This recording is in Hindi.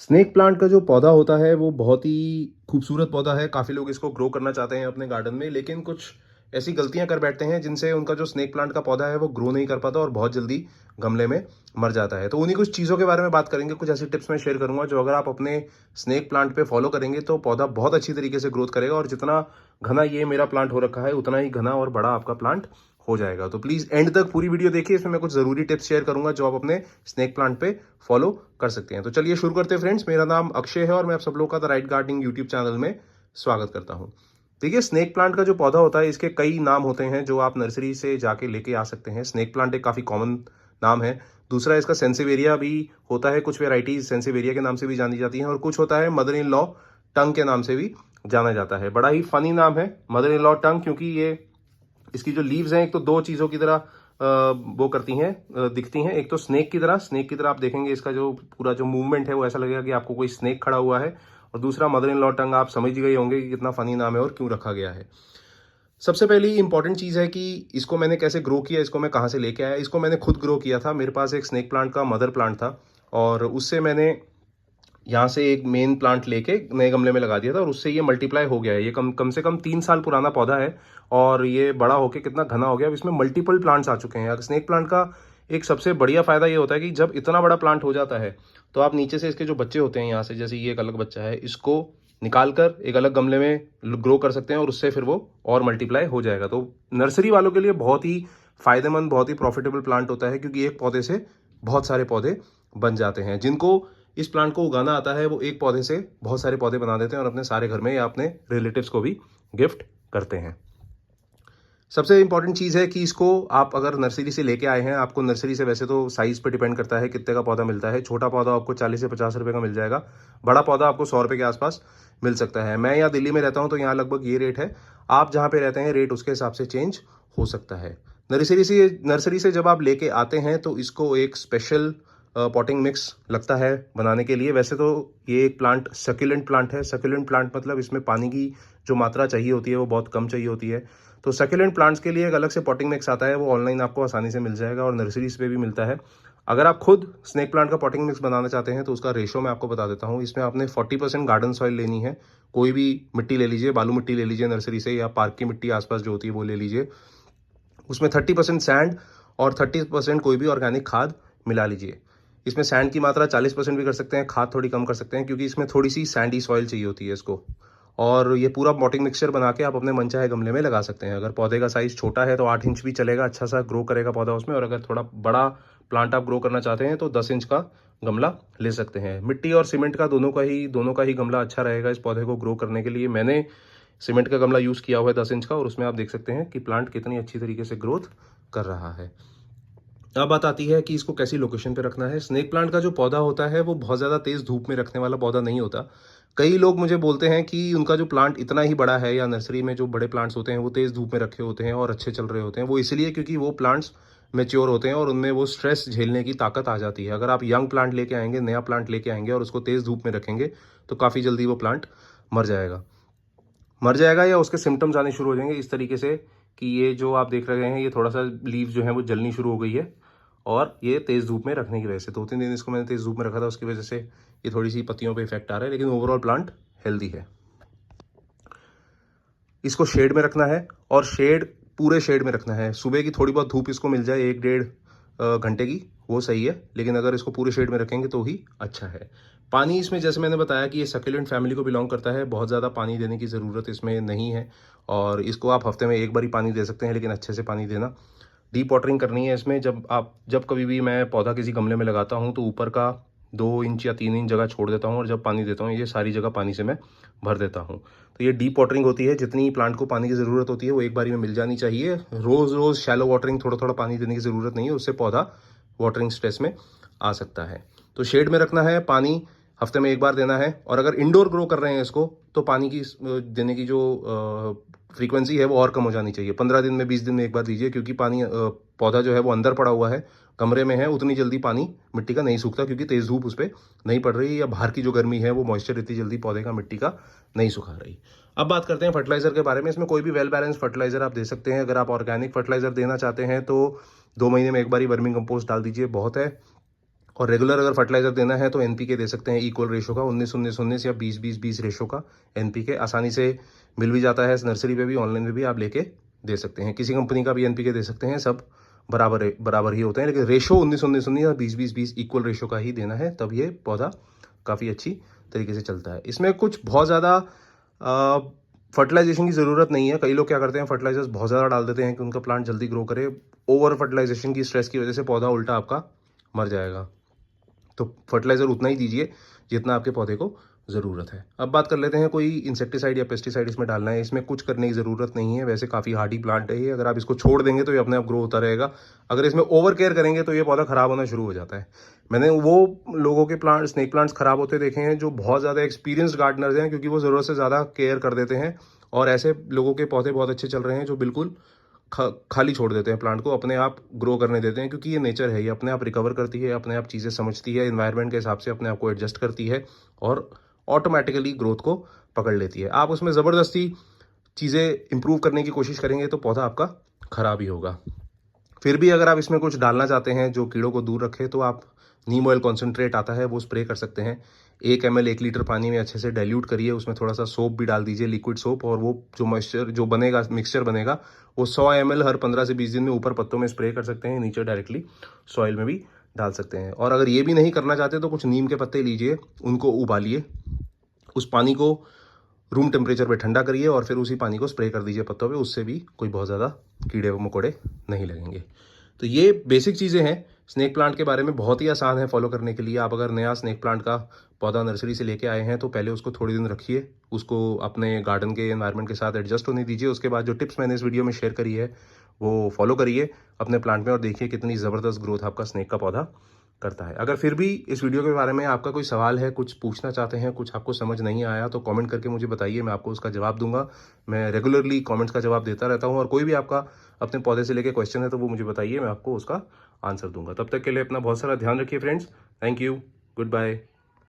स्नेक प्लांट का जो पौधा होता है वो बहुत ही खूबसूरत पौधा है। काफ़ी लोग इसको ग्रो करना चाहते हैं अपने गार्डन में, लेकिन कुछ ऐसी गलतियां कर बैठते हैं जिनसे उनका जो स्नेक प्लांट का पौधा है वो ग्रो नहीं कर पाता और बहुत जल्दी गमले में मर जाता है। तो उन्हीं कुछ चीज़ों के बारे में बात करेंगे। कुछ ऐसी टिप्स मैं शेयर करूंगा जो अगर आप अपने स्नेक प्लांट पे फॉलो करेंगे तो पौधा बहुत अच्छी तरीके से ग्रोथ करेगा, और जितना घना ये मेरा प्लांट हो रखा है उतना ही घना और बड़ा आपका प्लांट हो जाएगा। तो प्लीज एंड तक पूरी वीडियो देखिए, इसमें मैं कुछ जरूरी टिप्स शेयर करूंगा जो आप अपने स्नेक प्लांट पे फॉलो कर सकते हैं। तो चलिए शुरू करते हैं फ्रेंड्स। मेरा नाम अक्षय है और मैं आप सब लोगों का the right gardening YouTube channel में स्वागत करता हूं। देखिए, स्नेक प्लांट का जो पौधा होता है इसके कई नाम होते हैं जो आप नर्सरी से जाके लेके आ सकते हैं। स्नेक प्लांट एक काफी कॉमन नाम है। दूसरा, इसका सेंसिवेरिया भी होता है। कुछ वेराइटीज सेंसिवेरिया के नाम से भी जानी जाती हैं, और कुछ होता है मदर इन लॉ टंग के नाम से भी जाना जाता है। बड़ा ही फनी नाम है मदर इन लॉ टंग, क्योंकि ये इसकी जो लीव्स हैं एक तो दो चीज़ों की तरह वो करती हैं, दिखती हैं। एक तो स्नेक की तरह आप देखेंगे इसका जो पूरा जो मूवमेंट है वो ऐसा लगेगा कि आपको कोई स्नेक खड़ा हुआ है। और दूसरा मदर इन लॉ टंग, आप समझ गए होंगे कि कितना फनी नाम है और क्यों रखा गया है। सबसे पहली इंपॉर्टेंट चीज़ है कि इसको मैंने कैसे ग्रो किया, इसको मैं कहाँ से लेके आया। इसको मैंने खुद ग्रो किया था। मेरे पास एक स्नेक प्लांट का मदर प्लांट था, और उससे मैंने यहाँ से एक मेन प्लांट लेके नए गमले में लगा दिया था, और उससे ये मल्टीप्लाई हो गया है। ये कम कम से कम 3 साल पुराना पौधा है, और ये बड़ा होके कितना घना हो गया। अब इसमें मल्टीपल प्लांट्स आ चुके हैं। स्नेक प्लांट का एक सबसे बढ़िया फायदा ये होता है कि जब इतना बड़ा प्लांट हो जाता है तो आप नीचे से इसके जो बच्चे होते हैं, यहाँ से जैसे ये एक अलग बच्चा है, इसको निकाल कर एक अलग गमले में ग्रो कर सकते हैं, और उससे फिर वो और मल्टीप्लाई हो जाएगा। तो नर्सरी वालों के लिए बहुत ही फायदेमंद, बहुत ही प्रॉफिटेबल प्लांट होता है, क्योंकि एक पौधे से बहुत सारे पौधे बन जाते हैं। जिनको इस प्लांट को उगाना आता है वो एक पौधे से बहुत सारे पौधे बना देते हैं, और अपने सारे घर में या अपने रिलेटिव्स को भी गिफ्ट करते हैं। सबसे इंपॉर्टेंट चीज़ है कि इसको आप अगर नर्सरी से लेके आए हैं, आपको नर्सरी से वैसे तो साइज़ पे डिपेंड करता है कितने का पौधा मिलता है। छोटा पौधा आपको 40 से 50 रुपये का मिल जाएगा, बड़ा पौधा आपको 100 रुपये के आसपास मिल सकता है। मैं यहाँ दिल्ली में रहता हूँ तो यहाँ लगभग ये रेट है। आप जहाँ पे रहते हैं रेट उसके हिसाब से चेंज हो सकता है। नर्सरी से जब आप लेके आते हैं तो इसको एक स्पेशल पॉटिंग मिक्स लगता है बनाने के लिए। वैसे तो ये एक प्लांट सक्यूलेंट प्लांट है। सक्यूलेंट प्लांट मतलब इसमें पानी की जो मात्रा चाहिए होती है वो बहुत कम चाहिए होती है। तो सक्यूलेंट प्लांट्स के लिए एक अलग से पॉटिंग मिक्स आता है, वो ऑनलाइन आपको आसानी से मिल जाएगा और नर्सरीज पे भी मिलता है। अगर आप खुद स्नेक प्लांट का पॉटिंग मिक्स बनाना चाहते हैं तो उसका रेशो मैं आपको बता देता हूँ। इसमें आपने 40% गार्डन सॉइल लेनी है। कोई भी मिट्टी ले लीजिए, बालू मिट्टी ले लीजिए नर्सरी से, या पार्क की मिट्टी आसपास जो होती है वो ले लीजिए। उसमें 30% सैंड और 30% कोई भी ऑर्गेनिक खाद मिला लीजिए। इसमें सैंड की मात्रा 40% भी कर सकते हैं, खाद थोड़ी कम कर सकते हैं, क्योंकि इसमें थोड़ी सी सैंडी सॉइल चाहिए होती है इसको। और ये पूरा पॉटिंग मिक्सचर बना के आप अपने मनचाहे गमले में लगा सकते हैं। अगर पौधे का साइज छोटा है तो 8 इंच भी चलेगा, अच्छा सा ग्रो करेगा पौधा उसमें। और अगर थोड़ा बड़ा प्लांट आप ग्रो करना चाहते हैं तो 10 इंच का गमला ले सकते हैं। मिट्टी और सीमेंट का दोनों का ही गमला अच्छा रहेगा इस पौधे को ग्रो करने के लिए। मैंने सीमेंट का गमला यूज़ किया हुआ है 10 इंच का, और उसमें आप देख सकते हैं कि प्लांट कितनी अच्छी तरीके से ग्रोथ कर रहा है। अब बात आती है कि इसको कैसी लोकेशन पे रखना है। स्नेक प्लांट का जो पौधा होता है वो बहुत ज़्यादा तेज़ धूप में रखने वाला पौधा नहीं होता। कई लोग मुझे बोलते हैं कि उनका जो प्लांट इतना ही बड़ा है, या नर्सरी में जो बड़े प्लांट्स होते हैं वो तेज़ धूप में रखे होते हैं और अच्छे चल रहे होते हैं। वो इसलिए क्योंकि वो प्लांट्स मैच्योर होते हैं और उनमें वो स्ट्रेस झेलने की ताकत आ जाती है। अगर आप यंग प्लांट लेके आएंगे, नया प्लांट लेके आएंगे और उसको तेज़ धूप में रखेंगे तो काफ़ी जल्दी वो प्लांट मर जाएगा। या उसके सिम्टम्स आने शुरू हो जाएंगे इस तरीके से कि ये जो आप देख रहे हैं ये थोड़ा सा लीव जो है वो जलनी शुरू हो गई है, और ये तेज़ धूप में रखने की वजह से। 2-3 दिन इसको मैंने तेज़ धूप में रखा था, उसकी वजह से ये थोड़ी सी पत्तियों पे इफेक्ट आ रहा है, लेकिन ओवरऑल प्लांट हेल्दी है। इसको शेड में रखना है, और पूरे शेड में रखना है। सुबह की थोड़ी बहुत धूप इसको मिल जाए 1-1.5 घंटे की, वो सही है, लेकिन अगर इसको पूरे शेड में रखेंगे तो ही अच्छा है। पानी इसमें, जैसे मैंने बताया कि ये सक्यूलेंट फैमिली को बिलोंग करता है, बहुत ज़्यादा पानी देने की ज़रूरत इसमें नहीं है, और इसको आप हफ्ते में एक बार ही पानी दे सकते हैं, लेकिन अच्छे से पानी देना। डीप वाटरिंग करनी है इसमें। जब कभी भी मैं पौधा किसी गमले में लगाता हूँ तो ऊपर का 2 इंच या 3 इंच जगह छोड़ देता हूँ, और जब पानी देता हूँ ये सारी जगह पानी से मैं भर देता हूँ। तो ये डीप वाटरिंग होती है। जितनी प्लांट को पानी की ज़रूरत होती है वो एक बारी में मिल जानी चाहिए। रोज़ रोज़ शैलो वाटरिंग, थोड़ा थोड़ा पानी देने की ज़रूरत नहीं है, उससे पौधा वाटरिंग स्ट्रेस में आ सकता है। तो शेड में रखना है, पानी हफ्ते में एक बार देना है। और अगर इंडोर ग्रो कर रहे हैं इसको तो पानी की देने की जो फ्रीक्वेंसी है वो और कम हो जानी चाहिए। 15 दिन में, 20 दिन में एक बार दीजिए, क्योंकि पानी पौधा जो है वो अंदर पड़ा हुआ है, कमरे में है, उतनी जल्दी पानी मिट्टी का नहीं सूखता, क्योंकि तेज़ धूप उस पर नहीं पड़ रही, या बाहर की जो गर्मी है वो मॉइस्चर इतनी जल्दी पौधे का मिट्टी का नहीं सुखा रही। अब बात करते हैं फर्टिलाइजर के बारे में। इसमें कोई भी वेल बैलेंस फर्टिलाइजर आप दे सकते हैं। अगर आप ऑर्गेनिक फर्टिलाइजर देना चाहते हैं तो 2 महीने में एक बार ही वर्मिंग कंपोस्ट डाल दीजिए, बहुत है। और रेगुलर अगर फर्टिलाइजर देना है तो एनपीके दे सकते हैं इक्वल रेशो का 19-19-19 या 20-20-20 रेशो का एनपीके आसानी से मिल भी जाता है नर्सरी पे भी, ऑनलाइन पे भी आप लेके दे सकते हैं। किसी कंपनी का भी एनपीके दे सकते हैं, सब बराबर ही होते हैं, लेकिन रेशो 19-19-19 या 20-20-20 इक्वल रेशो का ही देना है, तब ये पौधा काफ़ी अच्छी तरीके से चलता है। इसमें कुछ बहुत ज़्यादा फर्टिलाइजेशन की ज़रूरत नहीं है। कई लोग क्या करते हैं, फर्टिलाइजर्स बहुत ज़्यादा डाल देते हैं कि उनका प्लांट जल्दी ग्रो करे। ओवर फर्टिलाइजेशन की स्ट्रेस की वजह से पौधा उल्टा आपका मर जाएगा। तो फर्टिलाइज़र उतना ही दीजिए जितना आपके पौधे को ज़रूरत है। अब बात कर लेते हैं, कोई इंसेक्टिसाइड या पेस्टिसाइड इसमें डालना है। इसमें कुछ करने की ज़रूरत नहीं है, वैसे काफ़ी हार्डी प्लांट है ये। अगर आप इसको छोड़ देंगे तो ये अपने आप ग्रो होता रहेगा। अगर इसमें ओवर केयर करेंगे तो ये पौधा ख़राब होना शुरू हो जाता है। मैंने वो लोगों के प्लांट, स्नेक प्लांट्स ख़राब होते देखे हैं जो बहुत ज़्यादा एक्सपीरियंस्ड गार्डनर्स हैं, क्योंकि वो ज़रूरत से ज़्यादा केयर कर देते हैं। और ऐसे लोगों के पौधे बहुत अच्छे चल रहे हैं जो बिल्कुल खाली छोड़ देते हैं, प्लांट को अपने आप ग्रो करने देते हैं, क्योंकि ये नेचर है, ये अपने आप रिकवर करती है, अपने आप चीज़ें समझती है, एनवायरनमेंट के हिसाब से अपने आप को एडजस्ट करती है और ऑटोमेटिकली ग्रोथ को पकड़ लेती है। आप उसमें ज़बरदस्ती चीज़ें इंप्रूव करने की कोशिश करेंगे तो पौधा आपका खराब ही होगा। फिर भी अगर आप इसमें कुछ डालना चाहते हैं जो कीड़ों को दूर रखे, तो आप नीम ऑयल कॉन्सेंट्रेट आता है वो स्प्रे कर सकते हैं। 1 ml 1 लीटर पानी में अच्छे से डाइल्यूट करिए, उसमें थोड़ा सा सोप भी डाल दीजिए, लिक्विड सोप, और वो जो मॉइस्चर जो बनेगा, मिक्सचर बनेगा, वो 100 ml हर 15 से 20 दिन में ऊपर पत्तों में स्प्रे कर सकते हैं, नीचे डायरेक्टली सॉइल में भी डाल सकते हैं। और अगर ये भी नहीं करना चाहते तो कुछ नीम के पत्ते लीजिए, उनको उबालिए, उस पानी को रूम टेम्परेचर पे ठंडा करिए और फिर उसी पानी को स्प्रे कर दीजिए पत्तों पे, उससे भी कोई बहुत ज़्यादा कीड़े मकोड़े नहीं लगेंगे। तो ये बेसिक चीज़ें हैं स्नेक प्लांट के बारे में, बहुत ही आसान है फॉलो करने के लिए। आप अगर नया स्नेक प्लांट का पौधा नर्सरी से लेके आए हैं तो पहले उसको थोड़े दिन रखिए, उसको अपने गार्डन के एनवायरनमेंट के साथ एडजस्ट होने दीजिए। उसके बाद जो टिप्स मैंने इस वीडियो में शेयर करी है वो फॉलो करिए अपने प्लांट में और देखिए कितनी ज़बरदस्त ग्रोथ आपका स्नेक का पौधा करता है। अगर फिर भी इस वीडियो के बारे में आपका कोई सवाल है, कुछ पूछना चाहते हैं, कुछ आपको समझ नहीं आया, तो कमेंट करके मुझे बताइए, मैं आपको उसका जवाब दूंगा। मैं रेगुलरली कमेंट्स का जवाब देता रहता हूं, और कोई भी आपका अपने पौधे से लेके क्वेश्चन है तो वो मुझे बताइए, मैं आपको उसका आंसर दूंगा। तब तक के लिए अपना बहुत सारा ध्यान रखिए friends. Thank you, good bye.